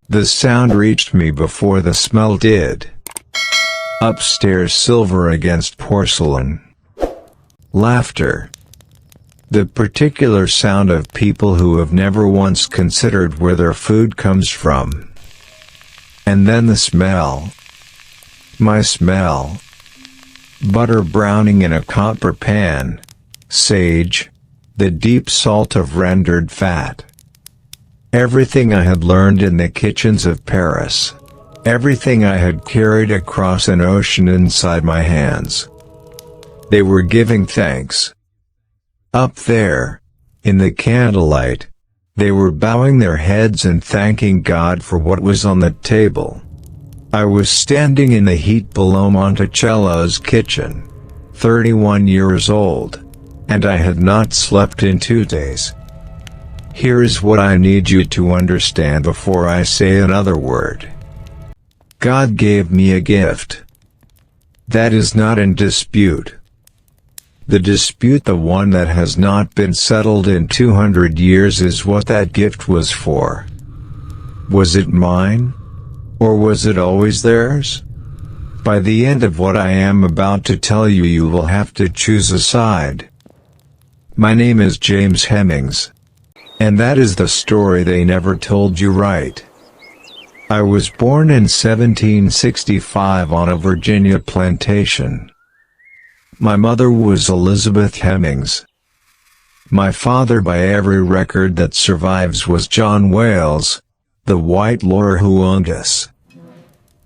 The sound reached me before the smell did. Upstairs, silver against porcelain. Laughter. The particular sound of people who have never once considered where their food comes from. And then the smell. My smell. Butter browning in a copper pan. Sage. The deep salt of rendered fat. Everything I had learned in the kitchens of Paris. Everything I had carried across an ocean inside my hands. They were giving thanks. Up there, in the candlelight, they were bowing their heads and thanking God for what was on the table. I was standing in the heat below Monticello's kitchen, 31 years old, and I had not slept in 2 days. Here is what I need you to understand before I say another word. God gave me a gift. That is not in dispute. The dispute, the one that has not been settled in 200 years, is what that gift was for. Was it mine? Or was it always theirs? By the end of what I am about to tell you, you will have to choose a side. My name is James Hemings. And that is the story they never told you, right? I was born in 1765 on a Virginia plantation. My mother was Elizabeth Hemings. My father, by every record that survives, was John Wales, the white lawyer who owned us.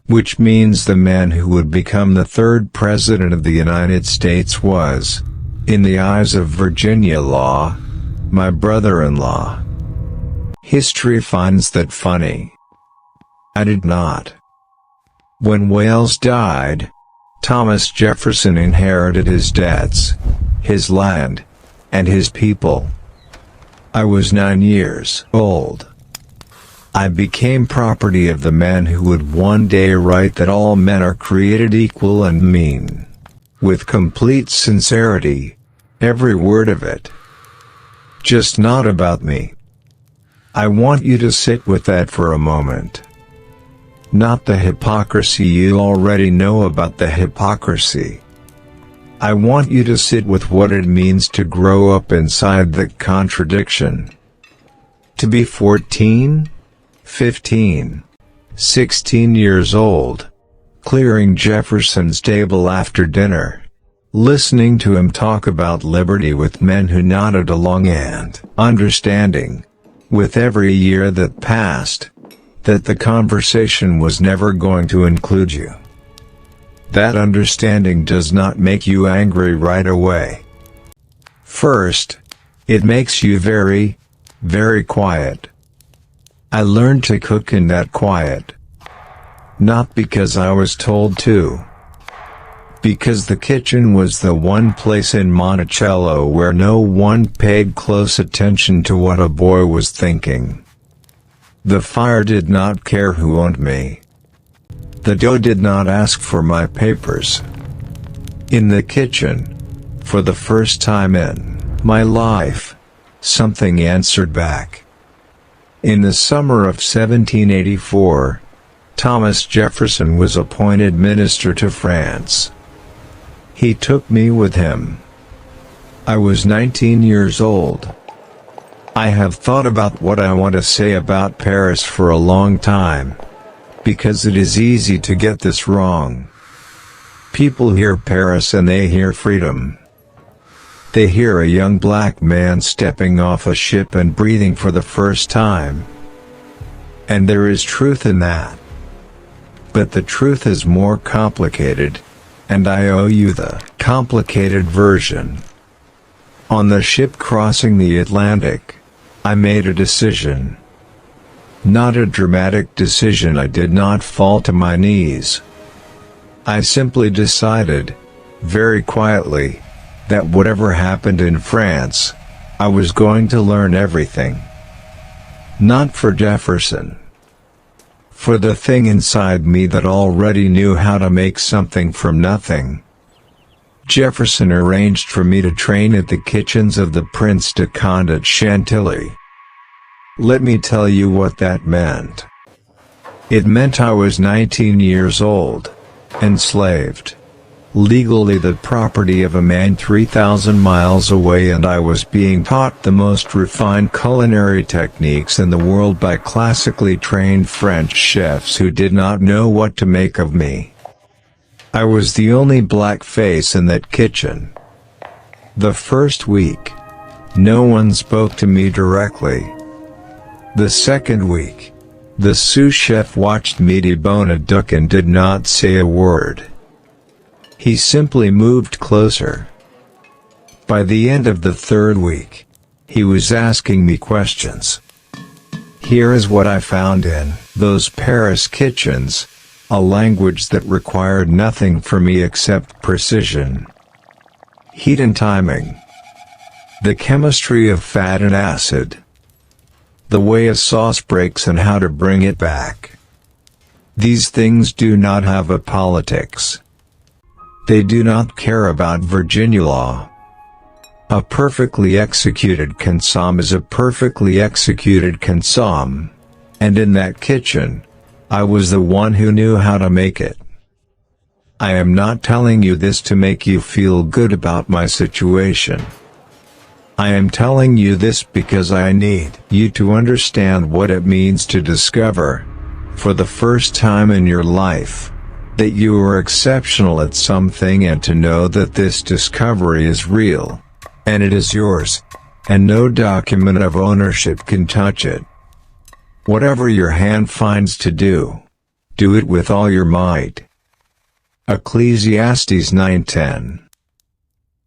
Which means the man who would become the 3rd President of the United States was, in the eyes of Virginia law, my brother-in-law. History finds that funny. I did not. When Wales died, Thomas Jefferson inherited his debts, his land, and his people. I was 9 years old. I became property of the man who would one day write that all men are created equal and mean. With complete sincerity, every word of it. Just not about me. I want you to sit with that for a moment. Not the hypocrisy, you already know about the hypocrisy. I want you to sit with what it means to grow up inside the contradiction. To be 14, 15, 16 years old, clearing Jefferson's table after dinner, listening to him talk about liberty with men who nodded along, and understanding, with every year that passed, that the conversation was never going to include you. That understanding does not make you angry right away. First, it makes you very, very quiet. I learned to cook in that quiet. Not because I was told to. Because the kitchen was the one place in Monticello where no one paid close attention to what a boy was thinking. The fire did not care who owned me. The dough did not ask for my papers. In the kitchen, for the first time in my life, something answered back. In the summer of 1784, Thomas Jefferson was appointed minister to France. He took me with him. I was 19 years old. I have thought about what I want to say about Paris for a long time, because it is easy to get this wrong. People hear Paris and they hear freedom. They hear a young black man stepping off a ship and breathing for the first time. And there is truth in that. But the truth is more complicated, and I owe you the complicated version. On the ship crossing the Atlantic, I made a decision. Not a dramatic decision. I did not fall to my knees. I simply decided, very quietly, that whatever happened in France, I was going to learn everything. Not for Jefferson. For the thing inside me that already knew how to make something from nothing. Jefferson arranged for me to train at the kitchens of the Prince de Conde at Chantilly. Let me tell you what that meant. It meant I was 19 years old, enslaved, legally the property of a man 3,000 miles away, and I was being taught the most refined culinary techniques in the world by classically trained French chefs who did not know what to make of me. I was the only black face in that kitchen. The first week, no one spoke to me directly. The second week, the sous chef watched me debone a duck and did not say a word. He simply moved closer. By the end of the third week, he was asking me questions. Here is what I found in those Paris kitchens, a language that required nothing from me except precision, heat and timing, the chemistry of fat and acid, the way a sauce breaks and how to bring it back. These things do not have a politics. They do not care about Virginia law. A perfectly executed consomme is a perfectly executed consomme, and in that kitchen, I was the one who knew how to make it. I am not telling you this to make you feel good about my situation. I am telling you this because I need you to understand what it means to discover, for the first time in your life, that you are exceptional at something, and to know that this discovery is real, and it is yours, and no document of ownership can touch it. Whatever your hand finds to do, do it with all your might. Ecclesiastes 9:10.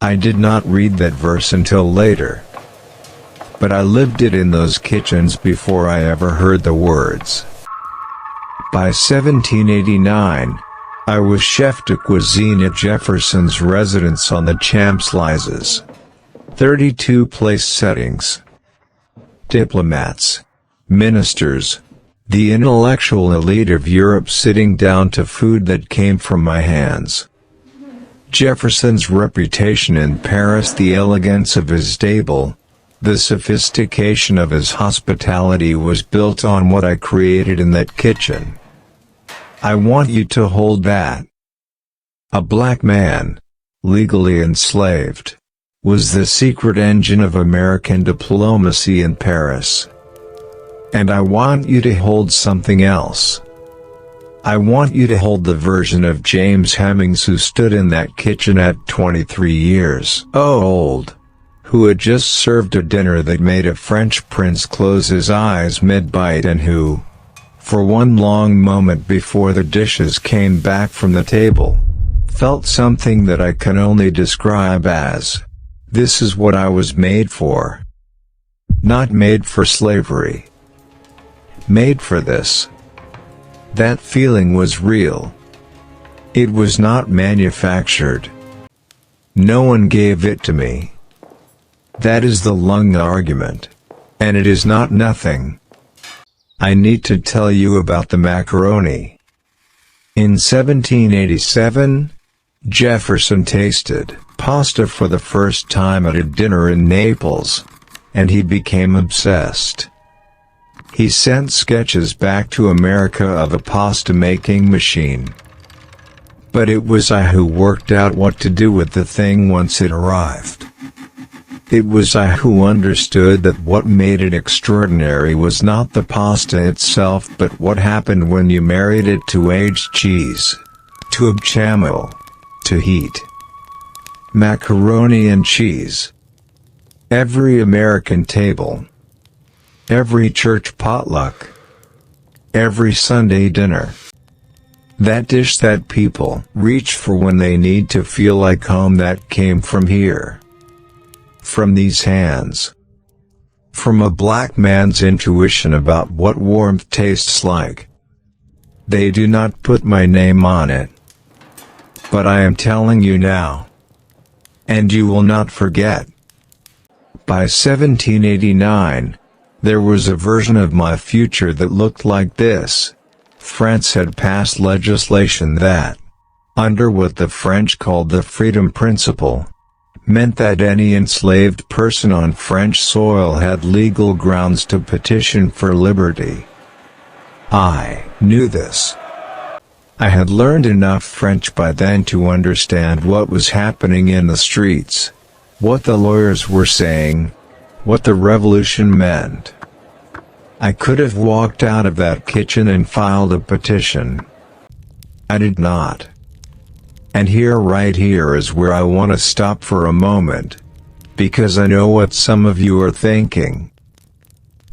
I did not read that verse until later, but I lived it in those kitchens before I ever heard the words. By 1789, I was chef de cuisine at Jefferson's residence on the Champs-Élysées. 32 place settings. Diplomats, ministers, the intellectual elite of Europe sitting down to food that came from my hands. Jefferson's reputation in Paris, the elegance of his table, the sophistication of his hospitality was built on what I created in that kitchen. I want you to hold that. A black man, legally enslaved, was the secret engine of American diplomacy in Paris. And I want you to hold something else. I want you to hold the version of James Hemings who stood in that kitchen at 23 years old, who had just served a dinner that made a French prince close his eyes mid-bite, and who, for one long moment before the dishes came back from the table, felt something that I can only describe as, "This is what I was made for." Not made for slavery. Made for this. That feeling was real. It was not manufactured. No one gave it to me. That is the lung argument. And it is not nothing. I need to tell you about the macaroni. In 1787, Jefferson tasted pasta for the first time at a dinner in Naples, and he became obsessed. He sent sketches back to America of a pasta-making machine. But it was I who worked out what to do with the thing once it arrived. It was I who understood that what made it extraordinary was not the pasta itself, but what happened when you married it to aged cheese, to a bechamel, to heat. Macaroni and cheese. Every American table. Every church potluck. Every Sunday dinner. That dish that people reach for when they need to feel like home, that came from here. From these hands. From a black man's intuition about what warmth tastes like. They do not put my name on it. But I am telling you now. And you will not forget. By 1789, there was a version of my future that looked like this. France had passed legislation that, under what the French called the Freedom Principle, meant that any enslaved person on French soil had legal grounds to petition for liberty. I knew this. I had learned enough French by then to understand what was happening in the streets, what the lawyers were saying, what the revolution meant. I could have walked out of that kitchen and filed a petition. I did not. And right here is where I want to stop for a moment, because I know what some of you are thinking.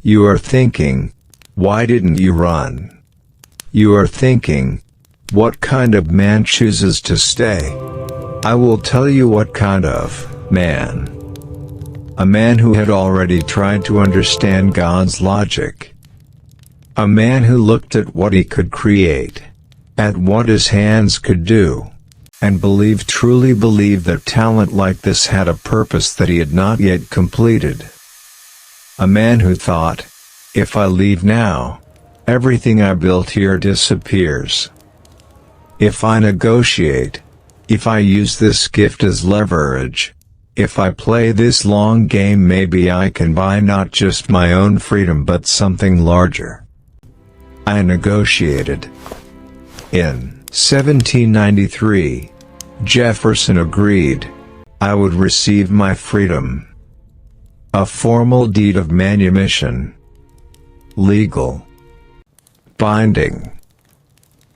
You are thinking, why didn't you run? You are thinking, what kind of man chooses to stay? I will tell you what kind of man. A man who had already tried to understand God's logic. A man who looked at what he could create, at what his hands could do, and truly believed that talent like this had a purpose that he had not yet completed. A man who thought, if I leave now, everything I built here disappears. If I negotiate, if I use this gift as leverage, if I play this long game, maybe I can buy not just my own freedom but something larger. I negotiated. In 1793, Jefferson agreed I would receive my freedom. A formal deed of manumission. Legal. Binding.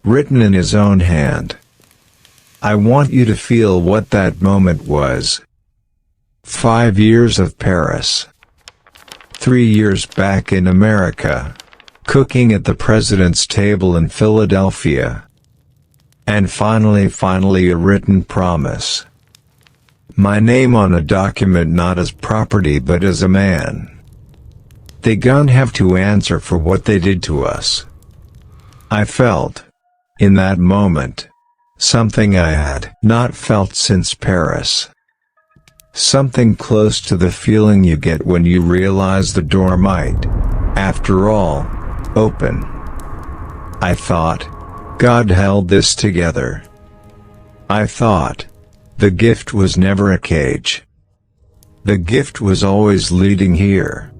Written in his own hand. I want you to feel what that moment was. 5 years of Paris. 3 years back in America, cooking at the president's table in Philadelphia. And finally a written promise. My name on a document, not as property but as a man. They gon' have to answer for what they did to us. I felt, in that moment, something I had not felt since Paris. Something close to the feeling you get when you realize the door might, after all, open. I thought, God held this together. I thought, the gift was never a cage. The gift was always leading here.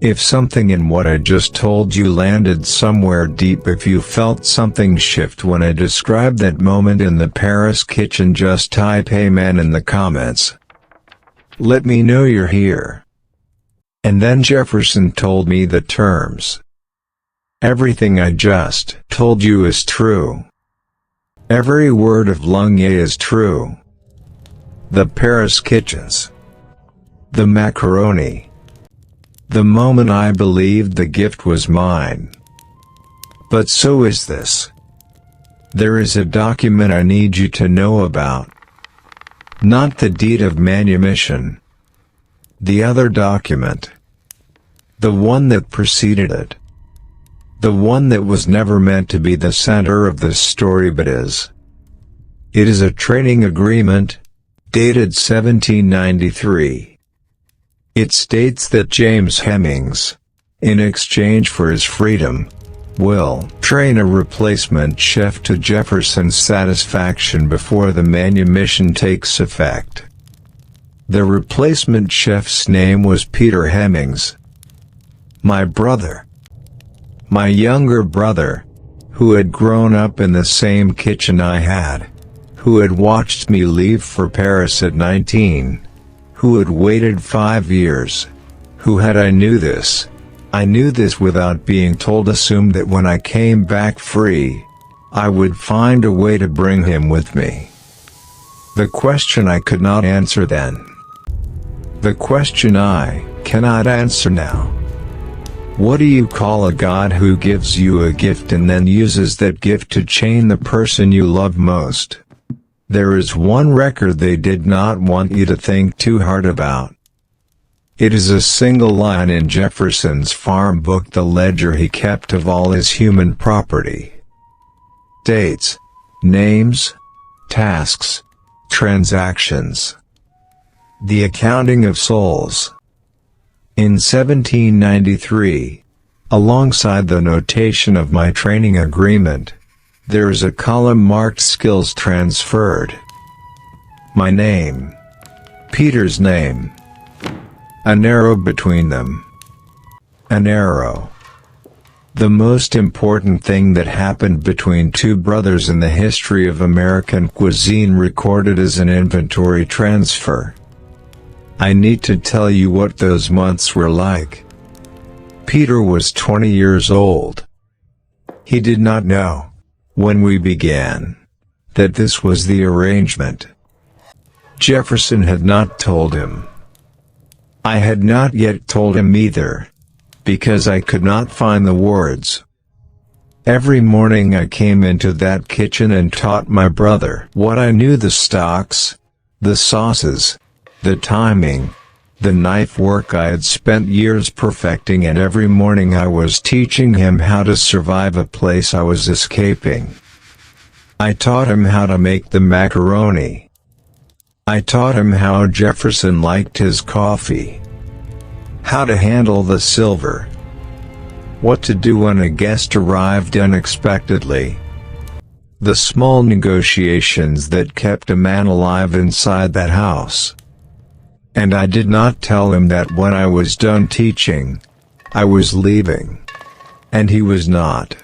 If something in what I just told you landed somewhere deep, if you felt something shift when I described that moment in the Paris kitchen, just type amen in the comments. Let me know you're here. And then Jefferson told me the terms. Everything I just told you is true. Every word of Lungye is true. The Paris kitchens. The macaroni. The moment I believed the gift was mine. But so is this. There is a document I need you to know about. Not the deed of manumission. The other document. The one that preceded it. The one that was never meant to be the center of this story but is. It is a training agreement, dated 1793. It states that James Hemings, in exchange for his freedom, will train a replacement chef to Jefferson's satisfaction before the manumission takes effect. The replacement chef's name was Peter Hemings. My brother. My younger brother, who had grown up in the same kitchen I had, who had watched me leave for Paris at 19, who had waited 5 years, who had I knew this without being told, assumed that when I came back free, I would find a way to bring him with me. The question I could not answer then. The question I cannot answer now. What do you call a God who gives you a gift and then uses that gift to chain the person you love most? There is one record they did not want you to think too hard about. It is a single line in Jefferson's farm book, the ledger he kept of all his human property. Dates, names, tasks, transactions. The accounting of souls. In 1793, alongside the notation of my training agreement, there is a column marked skills transferred. My name. Peter's name. An arrow between them. An arrow. The most important thing that happened between two brothers in the history of American cuisine recorded as an inventory transfer. I need to tell you what those months were like. Peter was 20 years old. He did not know, when we began, that this was the arrangement. Jefferson had not told him. I had not yet told him either, because I could not find the words. Every morning I came into that kitchen and taught my brother what I knew: the stocks, the sauces, the timing, the knife work I had spent years perfecting, and every morning I was teaching him how to survive a place I was escaping. I taught him how to make the macaroni. I taught him how Jefferson liked his coffee, how to handle the silver, what to do when a guest arrived unexpectedly, the small negotiations that kept a man alive inside that house. And I did not tell him that when I was done teaching, I was leaving. And he was not.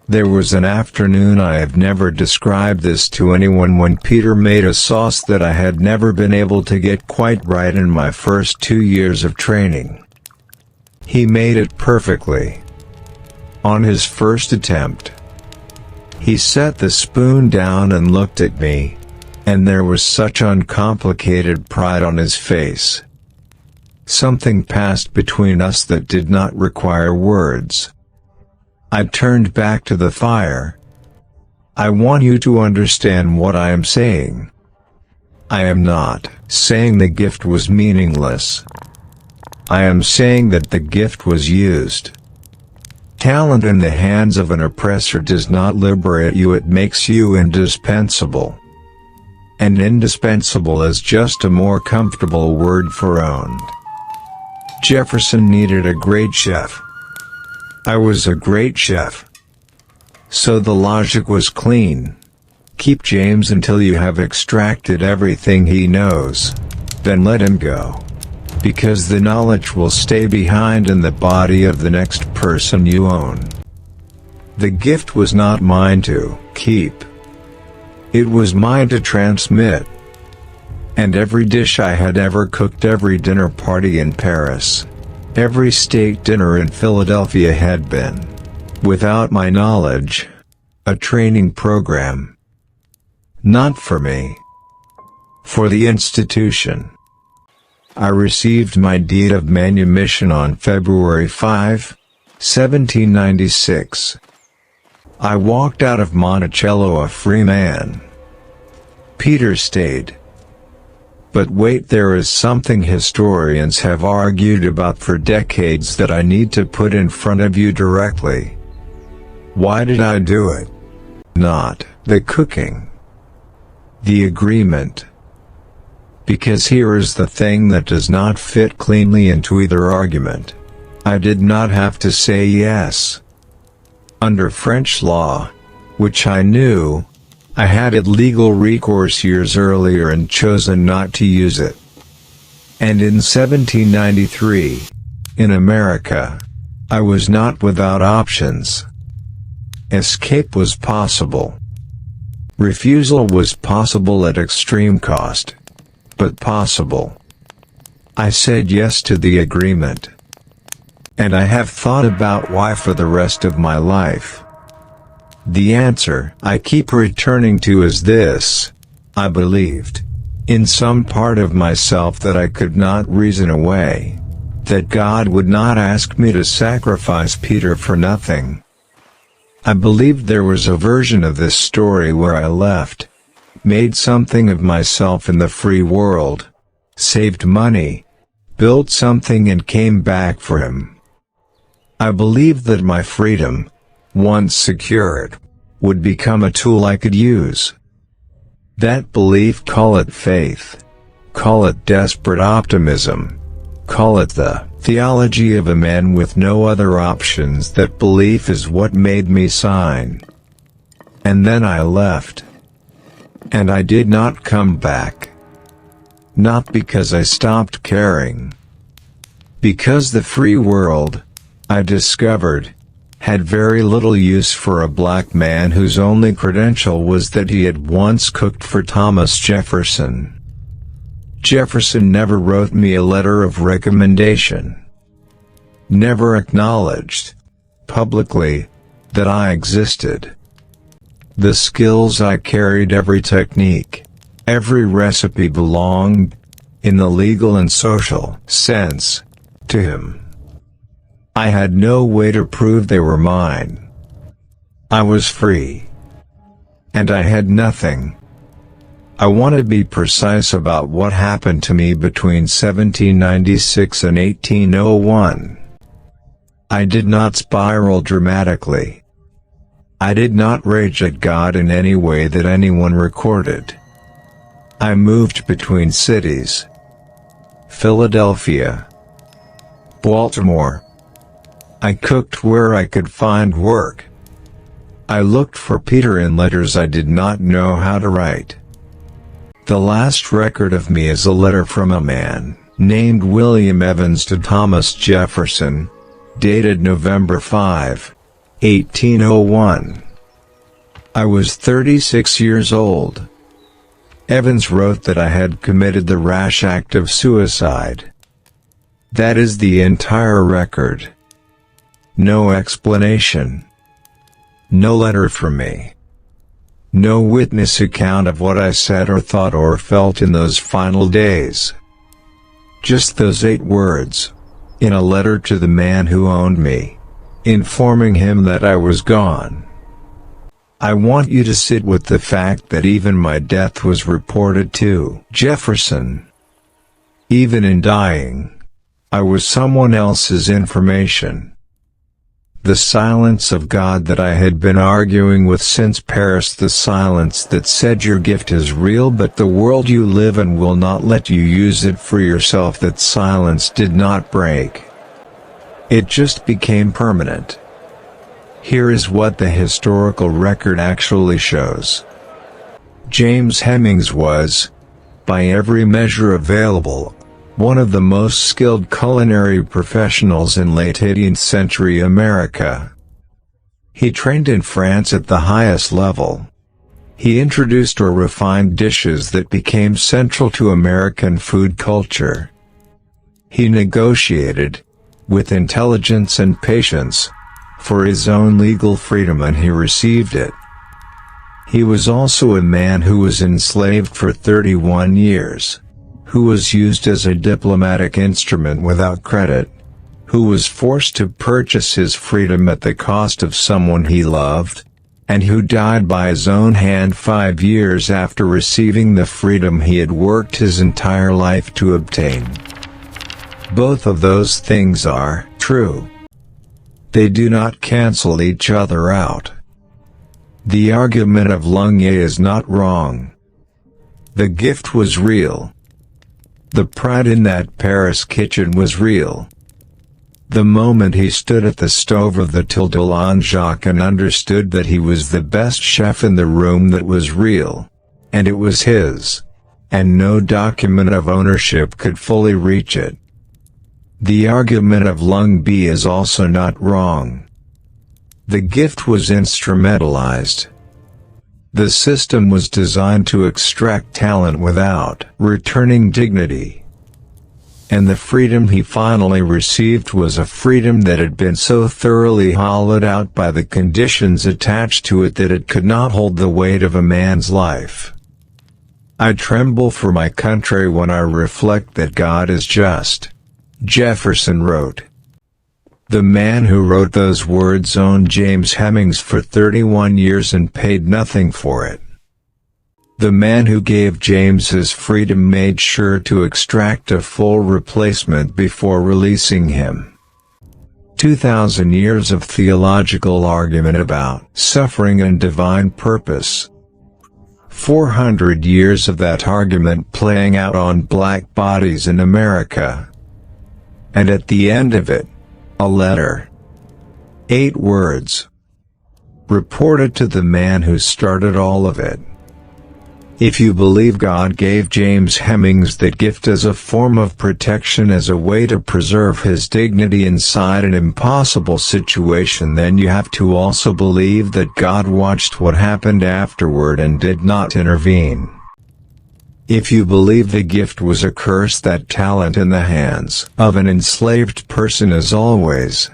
There was an afternoon, I have never described this to anyone, when Peter made a sauce that I had never been able to get quite right in my first 2 years of training. He made it perfectly. On his first attempt, he set the spoon down and looked at me, and there was such uncomplicated pride on his face. Something passed between us that did not require words. I turned back to the fire. I want you to understand what I am saying. I am not saying the gift was meaningless. I am saying that the gift was used. Talent in the hands of an oppressor does not liberate you, it makes you indispensable. And indispensable is just a more comfortable word for owned. Jefferson needed a great chef. I was a great chef. So the logic was clean. Keep James until you have extracted everything he knows. Then let him go. Because the knowledge will stay behind in the body of the next person you own. The gift was not mine to keep. It was mine to transmit. And every dish I had ever cooked, every dinner party in Paris, every state dinner in Philadelphia had been, without my knowledge, a training program. Not for me. For the institution. I received my deed of manumission on February 5, 1796. I walked out of Monticello a free man. Peter stayed. But wait, there is something historians have argued about for decades that I need to put in front of you directly. Why did I do it? Not the cooking. The agreement. Because here is the thing that does not fit cleanly into either argument. I did not have to say yes. Under French law, which I knew, I had had legal recourse years earlier and chosen not to use it. And in 1793, in America, I was not without options. Escape was possible. Refusal was possible at extreme cost. But possible. I said yes to the agreement. And I have thought about why for the rest of my life. The answer I keep returning to is this: I believed, in some part of myself, that I could not reason away, that God would not ask me to sacrifice Peter for nothing. I believed there was a version of this story where I left, made something of myself in the free world, saved money, built something and came back for him. I believed that my freedom, once secured, would become a tool I could use. That belief, call it faith, call it desperate optimism, call it the theology of a man with no other options, that belief is what made me sign. And then I left. And I did not come back. Not because I stopped caring. Because the free world, I discovered, had very little use for a black man whose only credential was that he had once cooked for Thomas Jefferson. Jefferson never wrote me a letter of recommendation. Never acknowledged, publicly, that I existed. The skills I carried, every technique, every recipe belonged, in the legal and social sense, to him. I had no way to prove they were mine. I was free. And I had nothing. I want to be precise about what happened to me between 1796 and 1801. I did not spiral dramatically. I did not rage at God in any way that anyone recorded. I moved between cities. Philadelphia, Baltimore. I cooked where I could find work. I looked for Peter in letters I did not know how to write. The last record of me is a letter from a man named William Evans to Thomas Jefferson, dated November 5, 1801. I was 36 years old. Evans wrote that I had committed the rash act of suicide. That is the entire record. No explanation. No letter from me. No witness account of what I said or thought or felt in those final days. Just those 8 words, in a letter to the man who owned me, informing him that I was gone. I want you to sit with the fact that even my death was reported to Jefferson. Even in dying, I was someone else's information. The silence of God that I had been arguing with since Paris, the silence that said your gift is real but the world you live in will not let you use it for yourself, that silence did not break. It just became permanent. Here is what the historical record actually shows. James Hemings was, by every measure available, one of the most skilled culinary professionals in late 18th century America. He trained in France at the highest level. He introduced or refined dishes that became central to American food culture. He negotiated, with intelligence and patience, for his own legal freedom, and he received it. He was also a man who was enslaved for 31 years. Who was used as a diplomatic instrument without credit, who was forced to purchase his freedom at the cost of someone he loved, and who died by his own hand 5 years after receiving the freedom he had worked his entire life to obtain. Both of those things are true. They do not cancel each other out. The argument of Lunge is not wrong. The gift was real. The pride in that Paris kitchen was real. The moment he stood at the stove of the Tille de l'Anjac and understood that he was the best chef in the room, that was real. And it was his. And no document of ownership could fully reach it. The argument of Lung B is also not wrong. The gift was instrumentalized. The system was designed to extract talent without returning dignity. And the freedom he finally received was a freedom that had been so thoroughly hollowed out by the conditions attached to it that it could not hold the weight of a man's life. I tremble for my country when I reflect that God is just. Jefferson wrote. The man who wrote those words owned James Hemings for 31 years and paid nothing for it. The man who gave James his freedom made sure to extract a full replacement before releasing him. 2,000 years of theological argument about suffering and divine purpose. 400 years of that argument playing out on black bodies in America. And at the end of it, a letter. 8 words. Reported to the man who started all of it. If you believe God gave James Hemings that gift as a form of protection, as a way to preserve his dignity inside an impossible situation, then you have to also believe that God watched what happened afterward and did not intervene. If you believe the gift was a curse, that talent in the hands of an enslaved person is always,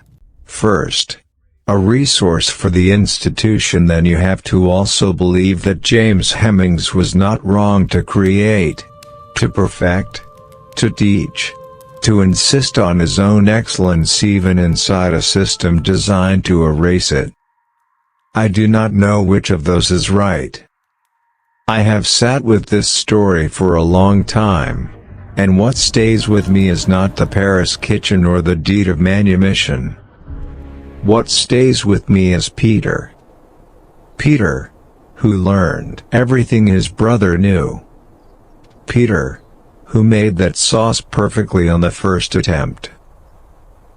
first, a resource for the institution, then you have to also believe that James Hemings was not wrong to create, to perfect, to teach, to insist on his own excellence even inside a system designed to erase it. I do not know which of those is right. I have sat with this story for a long time, and what stays with me is not the Paris kitchen or the deed of manumission. What stays with me is Peter. Peter, who learned everything his brother knew. Peter, who made that sauce perfectly on the first attempt.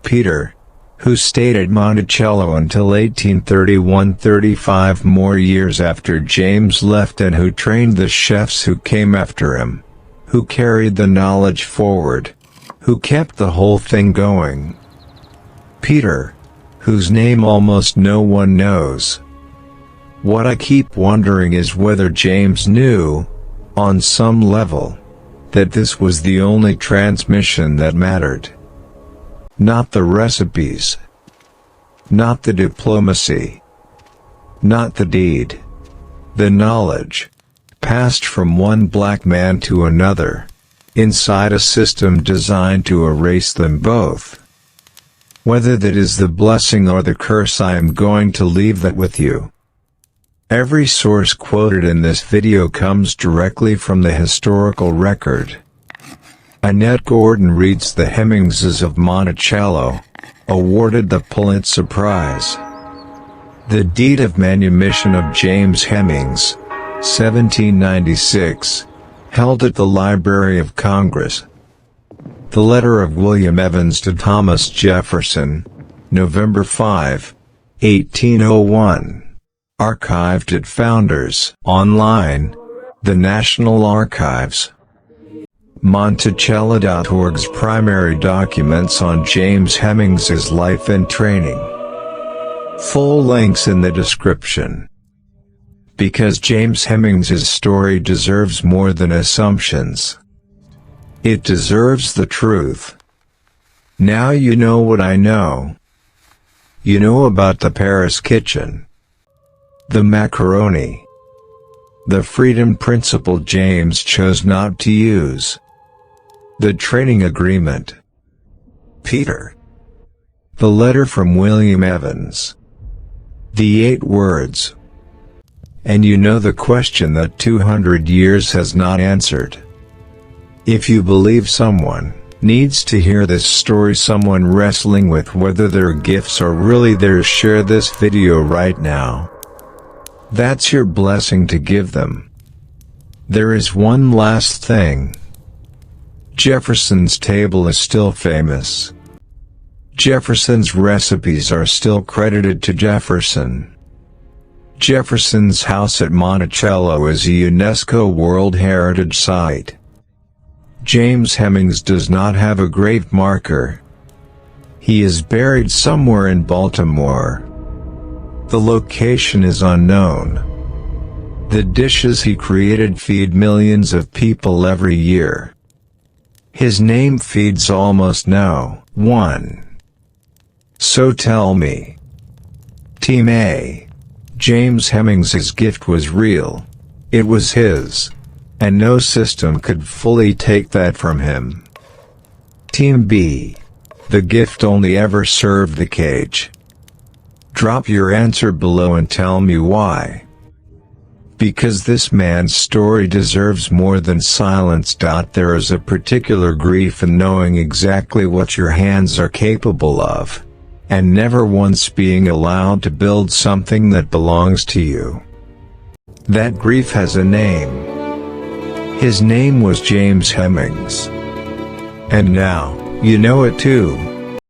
Peter, who stayed at Monticello until 1831, 35 more years after James left, and who trained the chefs who came after him, who carried the knowledge forward, who kept the whole thing going. Peter, whose name almost no one knows. What I keep wondering is whether James knew, on some level, that this was the only transmission that mattered. Not the recipes. Not the diplomacy. Not the deed. The knowledge, passed from one black man to another, inside a system designed to erase them both. Whether that is the blessing or the curse, I am going to leave that with you. Every source quoted in this video comes directly from the historical record. Annette Gordon reads The Hemingses of Monticello, awarded the Pulitzer Prize. The Deed of Manumission of James Hemings, 1796, held at the Library of Congress. The letter of William Evans to Thomas Jefferson, November 5, 1801. Archived at Founders Online, the National Archives. Monticello.org's primary documents on James Hemings's life and training. Full links in the description. Because James Hemings's story deserves more than assumptions. It deserves the truth. Now you know what I know. You know about the Paris kitchen, the macaroni, the freedom principle James chose not to use, the training agreement, Peter, the letter from William Evans, the 8 words, and you know the question that 200 years has not answered. If you believe someone needs to hear this story, someone wrestling with whether their gifts are really theirs, share this video right now. That's your blessing to give them. There is one last thing. Jefferson's table is still famous. Jefferson's recipes are still credited to Jefferson. Jefferson's house at Monticello is a UNESCO World Heritage Site. James Hemings does not have a grave marker. He is buried somewhere in Baltimore. The location is unknown. The dishes he created feed millions of people every year. His name feeds almost no one. So tell me, Team A, James Hemings's gift was real. It was his. And no system could fully take that from him. Team B, the gift only ever served the cage. Drop your answer below and tell me why. Because this man's story deserves more than silence. There is a particular grief in knowing exactly what your hands are capable of, and never once being allowed to build something that belongs to you. That grief has a name. His name was James Hemings. And now, you know it too.